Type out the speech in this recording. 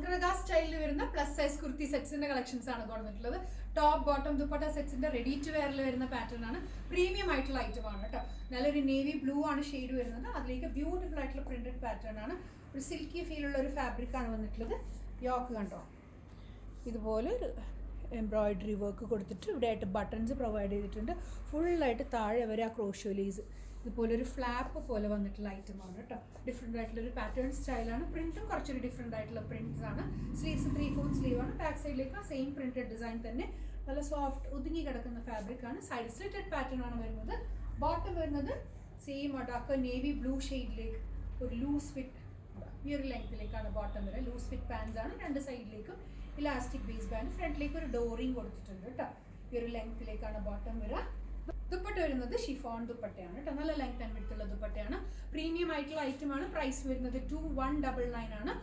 ചന്ദ്രഗ സ്റ്റൈലിൽ വരുന്ന plus size kurti സെറ്റ്സിന്റെ കളക്ഷൻസ് ആണ് കൊണ്ടുവന്നിട്ടുള്ളത്. ടോപ്പ് ബോട്ടം ദുപ്പട്ട സെറ്റ്സിന്റെ റെഡി ടു വെയറിൽ വരുന്ന പാറ്റേൺ ആണ്. പ്രീമിയം ആയിട്ടുള്ള ഐറ്റം ആണ് കേട്ടോ. നല്ലൊരു നേവി ബ്ലൂ ആണ് ഷെയ്ഡ് വരുന്നത്. അതിലേക്ക് ബ്യൂട്ടിഫുൾ ആയിട്ടുള്ള പ്രിന്റഡ് പാറ്റേൺ ആണ്. ഒരു സിൽക്കി ഫീൽ ഉള്ള ഒരു ഫാബ്രിക് ആണ് വന്നിട്ടുള്ളത്. യോക്ക് കണ്ടോ, ഇതുപോലെ ഒരു എംബ്രോയിഡറി വർക്ക് കൊടുത്തിട്ട് ഇവിടെ ആയിട്ട് ബട്ടൺസ് പ്രൊവൈഡ് ചെയ്തിട്ടുണ്ട്. ഫുള്ളായിട്ട് താഴെ വരെ ആ ക്രോഷ്യോ ലേസ് ഇതുപോലെ ഒരു ഫ്ലാപ്പ് പോലെ വന്നിട്ടുള്ള ഐറ്റമാണ് കേട്ടോ. ഡിഫറെൻ്റ് ആയിട്ടുള്ള ഒരു പാറ്റേൺ സ്റ്റൈലാണ്. പ്രിന്റും കുറച്ചൊരു ഡിഫറെൻ്റ് ആയിട്ടുള്ള പ്രിന്റ്സ് ആണ്. സ്ലീവ്സ് 3/4 സ്ലീവ് ആണ്. ബാക്ക് സൈഡിലേക്ക് ആ സെയിം പ്രിന്റഡ് ഡിസൈൻ തന്നെ. നല്ല സോഫ്റ്റ് ഒതുങ്ങി കിടക്കുന്ന ഫാബ്രിക് ആണ്. സൈഡ് സ്ലിറ്റഡ് പാറ്റേൺ ആണ് വരുന്നത്. ബോട്ടം വരുന്നത് സെയിം ഡാർക്ക് നേവി ബ്ലൂ ഷെയ്ഡിലേക്ക് ഒരു ലൂസ് ഫിറ്റ് ഈ ഒരു ലെങ്ത്തിലേക്കാണ് ബോട്ടം വരെ. ലൂസ് ഫിറ്റ് പാൻസ് ആണ്. രണ്ട് സൈഡിലേക്കും ഇലാസ്റ്റിക് ബേസ് ബാൻഡ്. ഫ്രണ്ടിലേക്ക് ഒരു ഡോറിങ് കൊടുത്തിട്ടുണ്ട് കേട്ടോ. ഈ ഒരു ലെങ്ത്തിലേക്കാണ് ബോട്ടം വരിക. ദുപ്പട്ട വരുന്നത് ഷിഫോൺ ദുപ്പട്ടയാണ് കേട്ടോ. നല്ല ലെങ്ത് ആൻഡ് വിഡ്ത്ത് ഉള്ള ദുപ്പട്ടയാണ്. പ്രീമിയം ആയിട്ടുള്ള ഐറ്റം ആണ്. പ്രൈസ് വരുന്നത് 2199 ആണ്.